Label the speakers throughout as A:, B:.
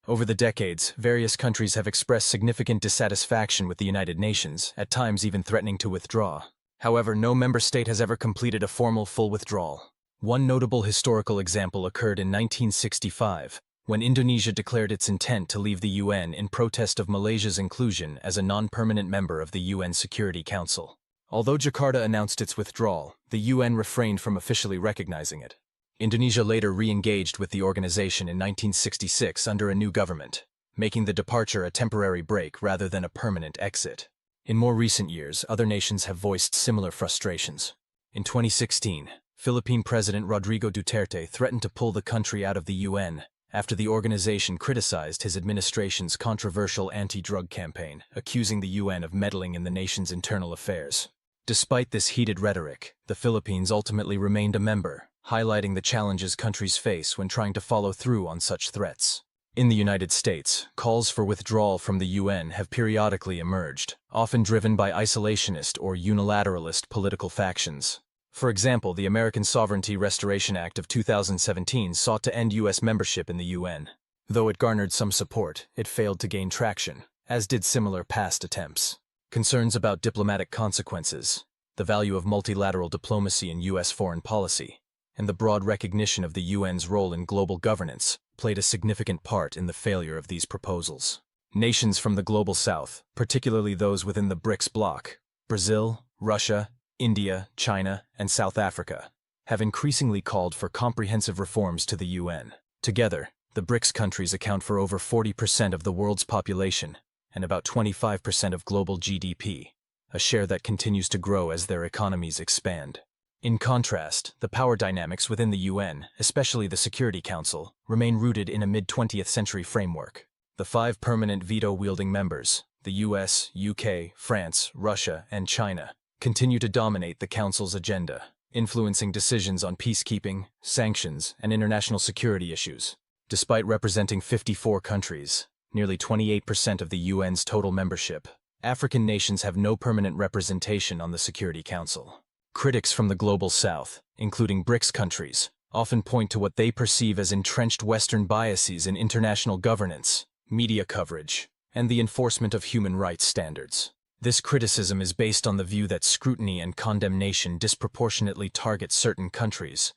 A: Over the decades, various countries have expressed significant dissatisfaction with the United Nations, at times even threatening to withdraw. However, no member state has ever completed a formal full withdrawal. One notable historical example occurred in 1965, when Indonesia declared its intent to leave the UN in protest of Malaysia's inclusion as a non-permanent member of the UN Security Council. Although Jakarta announced its withdrawal, the UN refrained from officially recognizing it. Indonesia later re-engaged with the organization in 1966 under a new government, making the departure a temporary break rather than a permanent exit. In more recent years, other nations have voiced similar frustrations. In 2016, Philippine President Rodrigo Duterte threatened to pull the country out of the UN after the organization criticized his administration's controversial anti-drug campaign, accusing the UN of meddling in the nation's internal affairs. Despite this heated rhetoric, the Philippines ultimately remained a member, highlighting the challenges countries face when trying to follow through on such threats. In the United States, calls for withdrawal from the UN have periodically emerged, often driven by isolationist or unilateralist political factions. For example, the American Sovereignty Restoration Act of 2017 sought to end U.S. membership in the UN. Though it garnered some support, it failed to gain traction, as did similar past attempts. Concerns about diplomatic consequences, the value of multilateral diplomacy in U.S. foreign policy, and the broad recognition of the UN's role in global governance played a significant part in the failure of these proposals. Nations from the global south, particularly those within the BRICS bloc, Brazil, Russia, India, China, and South Africa, have increasingly called for comprehensive reforms to the UN. Together, the BRICS countries account for over 40% of the world's population and about 25% of global GDP, a share that continues to grow as their economies expand. In contrast, the power dynamics within the UN, especially the Security Council, remain rooted in a mid-20th century framework. The 5 permanent veto-wielding members, the US, UK, France, Russia, and China, continue to dominate the Council's agenda, influencing decisions on peacekeeping, sanctions, and international security issues. Despite representing 54 countries, nearly 28% of the UN's total membership, African nations have no permanent representation on the Security Council. Critics from the global south, including BRICS countries, often point to what they perceive as entrenched Western biases in international governance, media coverage, and the enforcement of human rights standards. This criticism is based on the view that scrutiny and condemnation disproportionately target certain countries,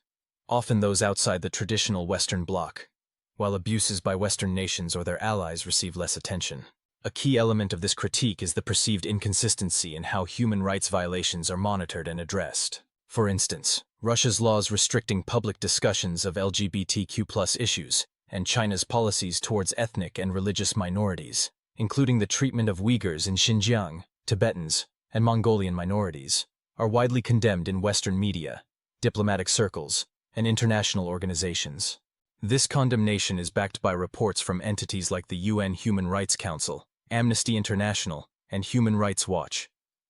A: often those outside the traditional Western bloc, while abuses by Western nations or their allies receive less attention. A key element of this critique is the perceived inconsistency in how human rights violations are monitored and addressed. For instance, Russia's laws restricting public discussions of LGBTQ+ issues, and China's policies towards ethnic and religious minorities, including the treatment of Uyghurs in Xinjiang, Tibetans, and Mongolian minorities, are widely condemned in Western media, diplomatic circles, and international organizations. This condemnation is backed by reports from entities like the UN Human Rights Council, Amnesty International, and Human Rights Watch,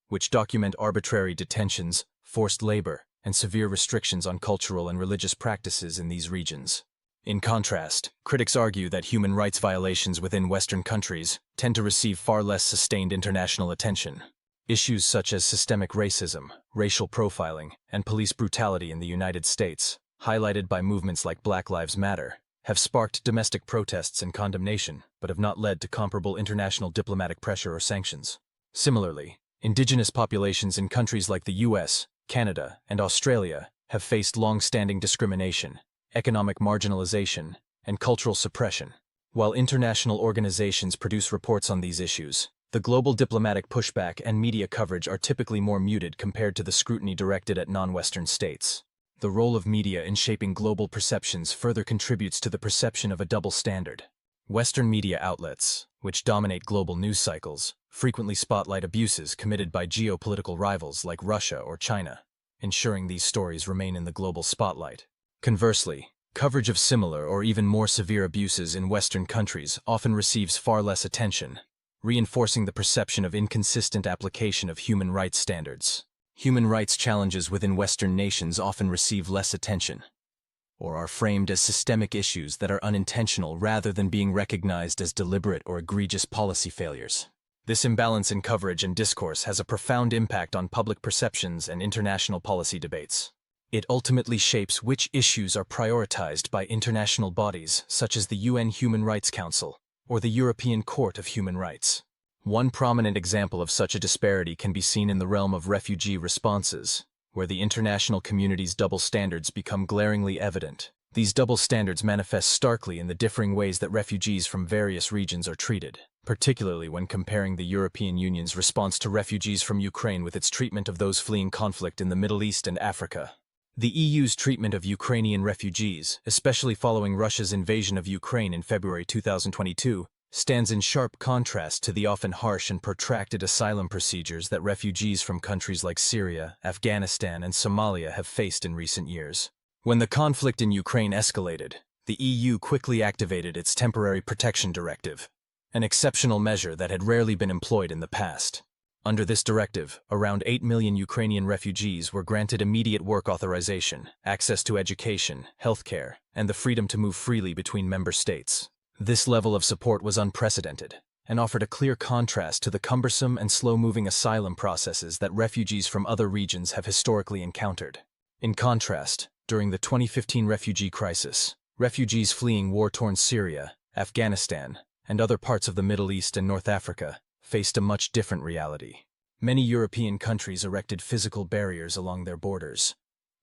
A: which document arbitrary detentions, forced labor, and severe restrictions on cultural and religious practices in these regions. In contrast, critics argue that human rights violations within Western countries tend to receive far less sustained international attention. Issues such as systemic racism, racial profiling, and police brutality in the United States, highlighted by movements like Black Lives Matter, have sparked domestic protests and condemnation, but have not led to comparable international diplomatic pressure or sanctions. Similarly, indigenous populations in countries like the US, Canada, and Australia have faced long-standing discrimination, economic marginalization, and cultural suppression. While international organizations produce reports on these issues, the global diplomatic pushback and media coverage are typically more muted compared to the scrutiny directed at non-Western states. The role of media in shaping global perceptions further contributes to the perception of a double standard. Western media outlets, which dominate global news cycles, frequently spotlight abuses committed by geopolitical rivals like Russia or China, ensuring these stories remain in the global spotlight. Conversely, coverage of similar or even more severe abuses in Western countries often receives far less attention, reinforcing the perception of inconsistent application of human rights standards. Human rights challenges within Western nations often receive less attention, or are framed as systemic issues that are unintentional rather than being recognized as deliberate or egregious policy failures. This imbalance in coverage and discourse has a profound impact on public perceptions and international policy debates. It ultimately shapes which issues are prioritized by international bodies such as the UN Human Rights Council, or the European Court of Human Rights. One prominent example of such a disparity can be seen in the realm of refugee responses, where the international community's double standards become glaringly evident. These double standards manifest starkly in the differing ways that refugees from various regions are treated, particularly when comparing the European Union's response to refugees from Ukraine with its treatment of those fleeing conflict in the Middle East and Africa. The EU's treatment of Ukrainian refugees, especially following Russia's invasion of Ukraine in February 2022, stands in sharp contrast to the often harsh and protracted asylum procedures that refugees from countries like Syria, Afghanistan, and Somalia have faced in recent years. When the conflict in Ukraine escalated, the EU quickly activated its Temporary Protection Directive, an exceptional measure that had rarely been employed in the past. Under this directive, around 8 million Ukrainian refugees were granted immediate work authorization, access to education, healthcare, and the freedom to move freely between member states. This level of support was unprecedented and offered a clear contrast to the cumbersome and slow-moving asylum processes that refugees from other regions have historically encountered. In contrast, during the 2015 refugee crisis, refugees fleeing war-torn Syria, Afghanistan, and other parts of the Middle East and North Africa faced a much different reality. Many European countries erected physical barriers along their borders,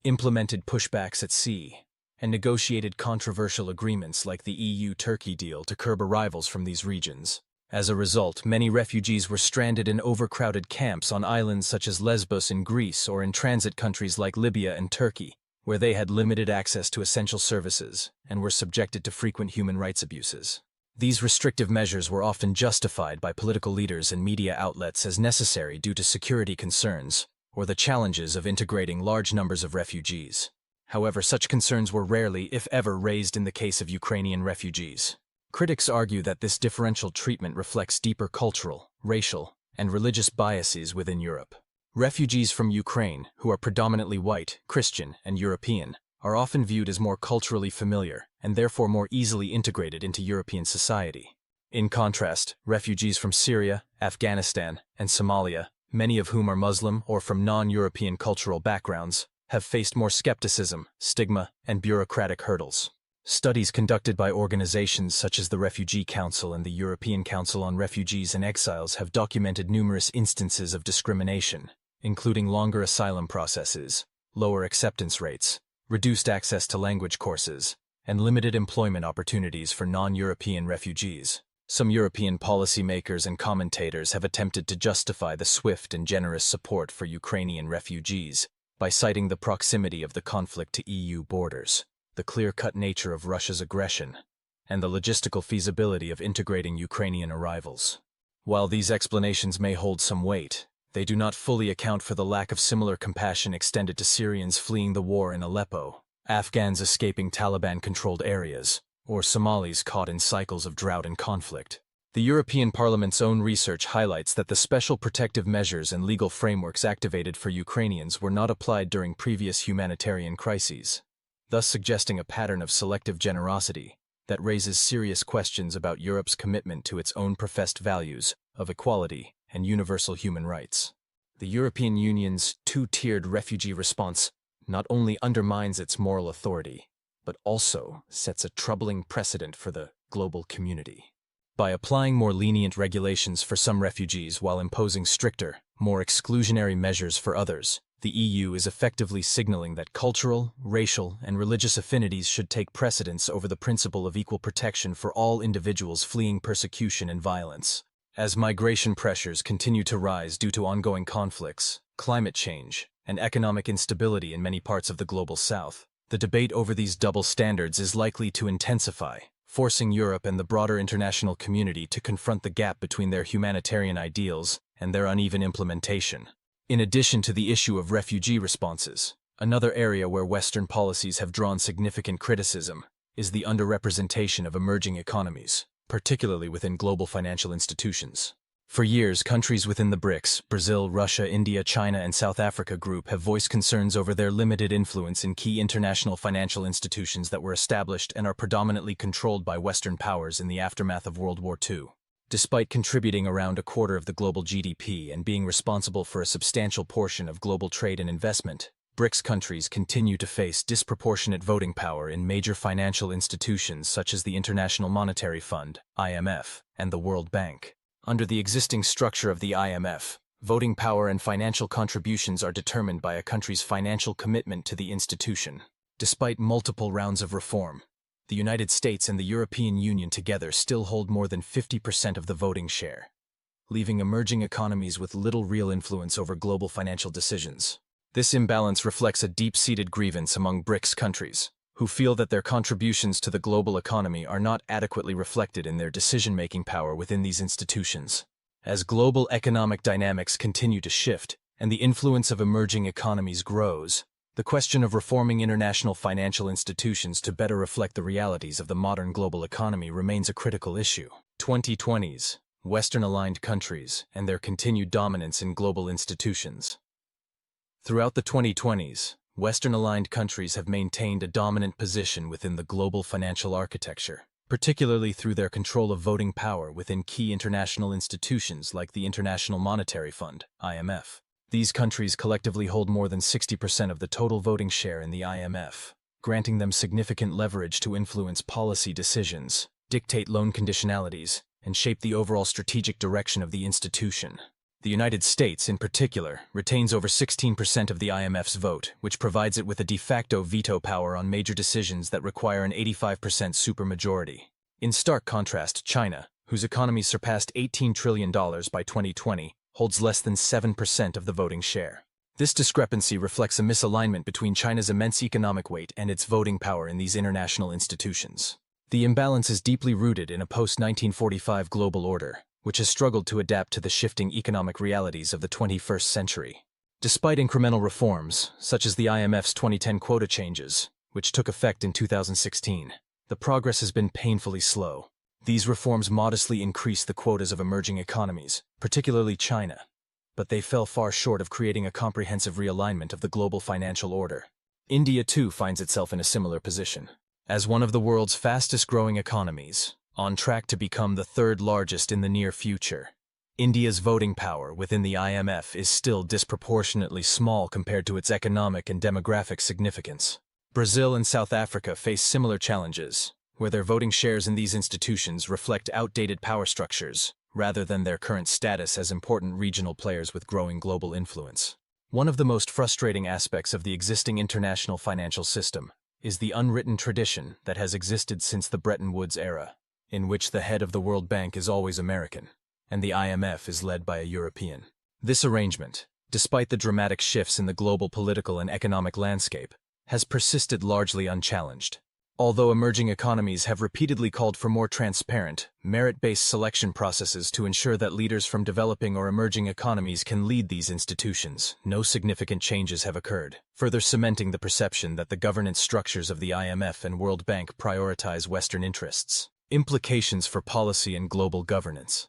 A: implemented pushbacks at sea, and negotiated controversial agreements like the EU-Turkey deal to curb arrivals from these regions. As a result, many refugees were stranded in overcrowded camps on islands such as Lesbos in Greece or in transit countries like Libya and Turkey, where they had limited access to essential services and were subjected to frequent human rights abuses. These restrictive measures were often justified by political leaders and media outlets as necessary due to security concerns or the challenges of integrating large numbers of refugees. However, such concerns were rarely, if ever, raised in the case of Ukrainian refugees. Critics argue that this differential treatment reflects deeper cultural, racial, and religious biases within Europe. Refugees from Ukraine, who are predominantly white, Christian, and European, are often viewed as more culturally familiar and therefore more easily integrated into European society. In contrast, refugees from Syria, Afghanistan, and Somalia, many of whom are Muslim or from non-European cultural backgrounds, have faced more skepticism, stigma, and bureaucratic hurdles. Studies conducted by organizations such as the Refugee Council and the European Council on Refugees and Exiles have documented numerous instances of discrimination, including longer asylum processes, lower acceptance rates, reduced access to language courses, and limited employment opportunities for non-European refugees. Some European policymakers and commentators have attempted to justify the swift and generous support for Ukrainian refugees by citing the proximity of the conflict to EU borders, the clear-cut nature of Russia's aggression, and the logistical feasibility of integrating Ukrainian arrivals. While these explanations may hold some weight, they do not fully account for the lack of similar compassion extended to Syrians fleeing the war in Aleppo, Afghans escaping Taliban-controlled areas, or Somalis caught in cycles of drought and conflict. The European Parliament's own research highlights that the special protective measures and legal frameworks activated for Ukrainians were not applied during previous humanitarian crises, thus suggesting a pattern of selective generosity that raises serious questions about Europe's commitment to its own professed values of equality and universal human rights. The European Union's two-tiered refugee response not only undermines its moral authority, but also sets a troubling precedent for the global community. By applying more lenient regulations for some refugees while imposing stricter, more exclusionary measures for others, the EU is effectively signaling that cultural, racial, and religious affinities should take precedence over the principle of equal protection for all individuals fleeing persecution and violence. As migration pressures continue to rise due to ongoing conflicts, climate change, and economic instability in many parts of the global south, the debate over these double standards is likely to intensify, forcing Europe and the broader international community to confront the gap between their humanitarian ideals and their uneven implementation. In addition to the issue of refugee responses, another area where Western policies have drawn significant criticism is the underrepresentation of emerging economies, particularly within global financial institutions. For years, countries within the BRICS, Brazil, Russia, India, China, and South Africa group have voiced concerns over their limited influence in key international financial institutions that were established and are predominantly controlled by Western powers in the aftermath of World War II. Despite contributing around a quarter of the global GDP and being responsible for a substantial portion of global trade and investment, BRICS countries continue to face disproportionate voting power in major financial institutions such as the International Monetary Fund, IMF, and the World Bank. Under the existing structure of the IMF, voting power and financial contributions are determined by a country's financial commitment to the institution. Despite multiple rounds of reform, the United States and the European Union together still hold more than 50% of the voting share, leaving emerging economies with little real influence over global financial decisions. This imbalance reflects a deep-seated grievance among BRICS countries, who feel that their contributions to the global economy are not adequately reflected in their decision-making power within these institutions. As global economic dynamics continue to shift and the influence of emerging economies grows, the question of reforming international financial institutions to better reflect the realities of the modern global economy remains a critical issue. 2020s, Western-aligned countries and their continued dominance in global institutions. Throughout the 2020s, Western-aligned countries have maintained a dominant position within the global financial architecture, particularly through their control of voting power within key international institutions like the International Monetary Fund, IMF. These countries collectively hold more than 60% of the total voting share in the IMF, granting them significant leverage to influence policy decisions, dictate loan conditionalities, and shape the overall strategic direction of the institution. The United States, in particular, retains over 16% of the IMF's vote, which provides it with a de facto veto power on major decisions that require an 85% supermajority. In stark contrast, China, whose economy surpassed $18 trillion by 2020, holds less than 7% of the voting share. This discrepancy reflects a misalignment between China's immense economic weight and its voting power in these international institutions. The imbalance is deeply rooted in a post-1945 global order, which has struggled to adapt to the shifting economic realities of the 21st century. Despite incremental reforms, such as the IMF's 2010 quota changes, which took effect in 2016, the progress has been painfully slow. These reforms modestly increased the quotas of emerging economies, particularly China, but they fell far short of creating a comprehensive realignment of the global financial order. India, too, finds itself in a similar position. As one of the world's fastest-growing economies, on track to become the third largest in the near future, India's voting power within the IMF is still disproportionately small compared to its economic and demographic significance. Brazil and South Africa face similar challenges, where their voting shares in these institutions reflect outdated power structures, rather than their current status as important regional players with growing global influence. One of the most frustrating aspects of the existing international financial system is the unwritten tradition that has existed since the Bretton Woods era, in which the head of the World Bank is always American, and the IMF is led by a European. This arrangement, despite the dramatic shifts in the global political and economic landscape, has persisted largely unchallenged. Although emerging economies have repeatedly called for more transparent, merit-based selection processes to ensure that leaders from developing or emerging economies can lead these institutions, no significant changes have occurred, further cementing the perception that the governance structures of the IMF and World Bank prioritize Western interests. Implications for policy and global governance.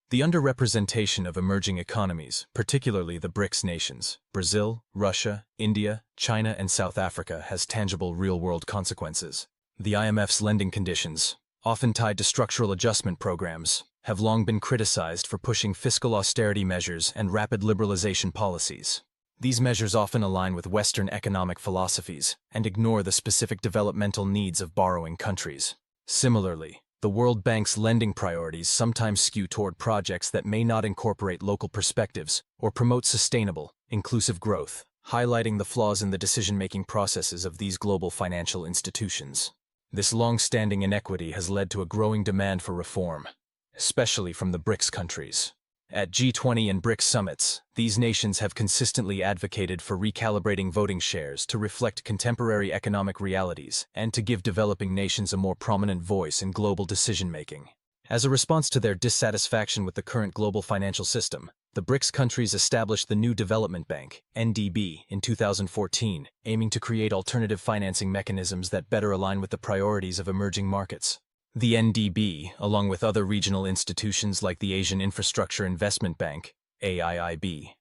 A: The underrepresentation of emerging economies, particularly the BRICS nations, Brazil, Russia, India, China, and South Africa, has tangible real-world consequences. The IMF's lending conditions, often tied to structural adjustment programs, have long been criticized for pushing fiscal austerity measures and rapid liberalization policies. These measures often align with Western economic philosophies and ignore the specific developmental needs of borrowing countries. Similarly, the World Bank's lending priorities sometimes skew toward projects that may not incorporate local perspectives or promote sustainable, inclusive growth, highlighting the flaws in the decision-making processes of these global financial institutions. This long-standing inequity has led to a growing demand for reform, especially from the BRICS countries. At G20 and BRICS summits, these nations have consistently advocated for recalibrating voting shares to reflect contemporary economic realities and to give developing nations a more prominent voice in global decision-making. As a response to their dissatisfaction with the current global financial system, the BRICS countries established the New Development Bank, NDB, in 2014, aiming to create alternative financing mechanisms that better align with the priorities of emerging markets. The NDB, along with other regional institutions like the Asian Infrastructure Investment Bank, AIIB,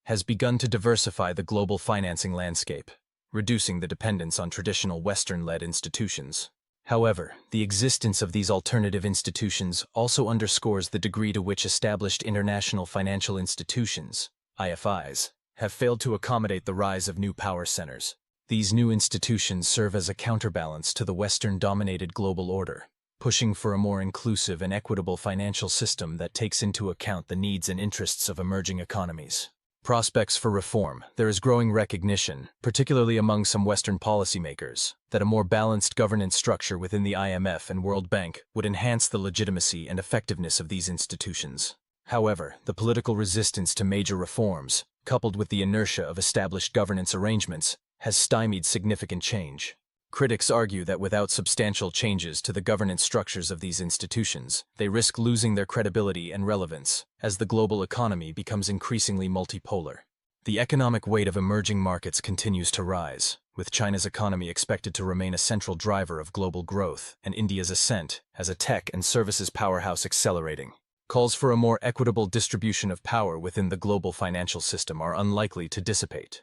A: has begun to diversify the global financing landscape, reducing the dependence on traditional Western-led institutions. However, the existence of these alternative institutions also underscores the degree to which established international financial institutions, IFIs, have failed to accommodate the rise of new power centers. These new institutions serve as a counterbalance to the Western-dominated global order, pushing for a more inclusive and equitable financial system that takes into account the needs and interests of emerging economies. Prospects for reform. There is growing recognition, particularly among some Western policymakers, that a more balanced governance structure within the IMF and World Bank would enhance the legitimacy and effectiveness of these institutions. However, the political resistance to major reforms, coupled with the inertia of established governance arrangements, has stymied significant change. Critics argue that without substantial changes to the governance structures of these institutions, they risk losing their credibility and relevance as the global economy becomes increasingly multipolar. The economic weight of emerging markets continues to rise, with China's economy expected to remain a central driver of global growth and India's ascent as a tech and services powerhouse accelerating. Calls for a more equitable distribution of power within the global financial system are unlikely to dissipate,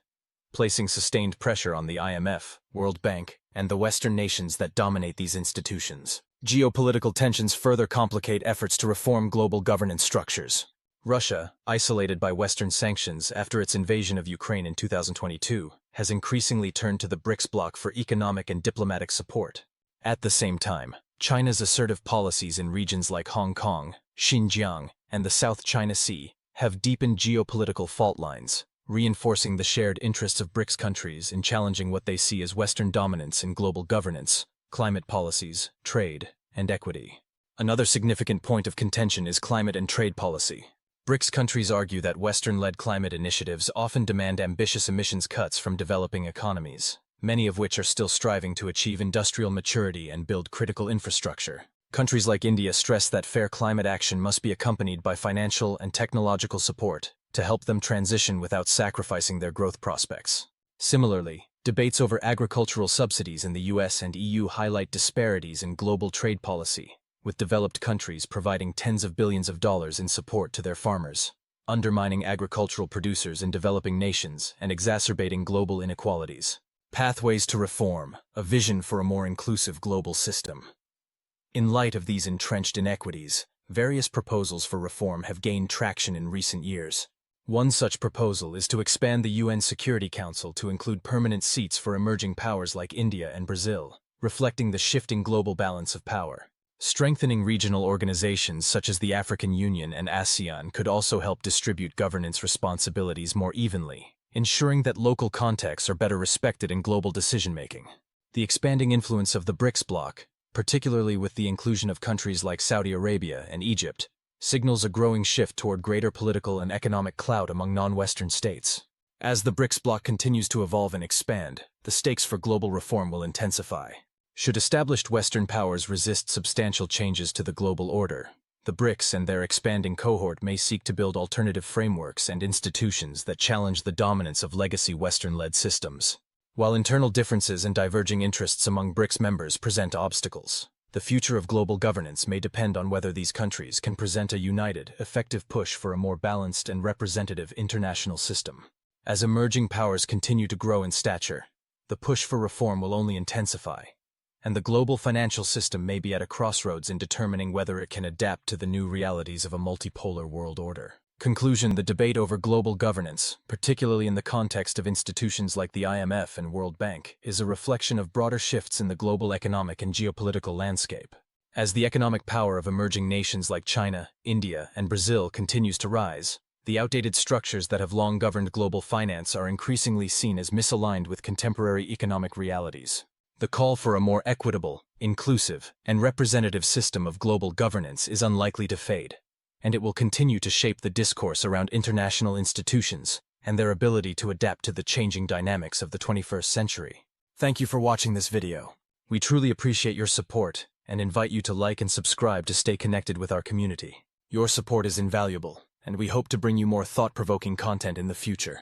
A: placing sustained pressure on the IMF, World Bank, and the Western nations that dominate these institutions. Geopolitical tensions further complicate efforts to reform global governance structures. Russia, isolated by Western sanctions after its invasion of Ukraine in 2022, has increasingly turned to the BRICS bloc for economic and diplomatic support. At the same time, China's assertive policies in regions like Hong Kong, Xinjiang, and the South China Sea have deepened geopolitical fault lines, reinforcing the shared interests of BRICS countries in challenging what they see as Western dominance in global governance, climate policies, trade, and equity. Another significant point of contention is climate and trade policy. BRICS countries argue that Western-led climate initiatives often demand ambitious emissions cuts from developing economies, many of which are still striving to achieve industrial maturity and build critical infrastructure. Countries like India stress that fair climate action must be accompanied by financial and technological support to help them transition without sacrificing their growth prospects. Similarly, debates over agricultural subsidies in the US and EU highlight disparities in global trade policy, with developed countries providing tens of billions of dollars in support to their farmers, undermining agricultural producers in developing nations and exacerbating global inequalities. Pathways to reform, a vision for a more inclusive global system. In light of these entrenched inequities, various proposals for reform have gained traction in recent years. One such proposal is to expand the UN Security Council to include permanent seats for emerging powers like India and Brazil, reflecting the shifting global balance of power. Strengthening regional organizations such as the African Union and ASEAN could also help distribute governance responsibilities more evenly, ensuring that local contexts are better respected in global decision-making. The expanding influence of the BRICS bloc, particularly with the inclusion of countries like Saudi Arabia and Egypt, signals a growing shift toward greater political and economic clout among non-Western states. As the BRICS bloc continues to evolve and expand, the stakes for global reform will intensify. Should established Western powers resist substantial changes to the global order, the BRICS and their expanding cohort may seek to build alternative frameworks and institutions that challenge the dominance of legacy Western-led systems. While internal differences and diverging interests among BRICS members present obstacles, the future of global governance may depend on whether these countries can present a united, effective push for a more balanced and representative international system. As emerging powers continue to grow in stature, the push for reform will only intensify, and the global financial system may be at a crossroads in determining whether it can adapt to the new realities of a multipolar world order. Conclusion: the debate over global governance, particularly in the context of institutions like the IMF and World Bank, is a reflection of broader shifts in the global economic and geopolitical landscape. As the economic power of emerging nations like China, India, and Brazil continues to rise, the outdated structures that have long governed global finance are increasingly seen as misaligned with contemporary economic realities. The call for a more equitable, inclusive, and representative system of global governance is unlikely to fade, and it will continue to shape the discourse around international institutions and their ability to adapt to the changing dynamics of the 21st century. Thank you for watching this video. We truly appreciate your support and invite you to like and subscribe to stay connected with our community. Your support is invaluable, and we hope to bring you more thought-provoking content in the future.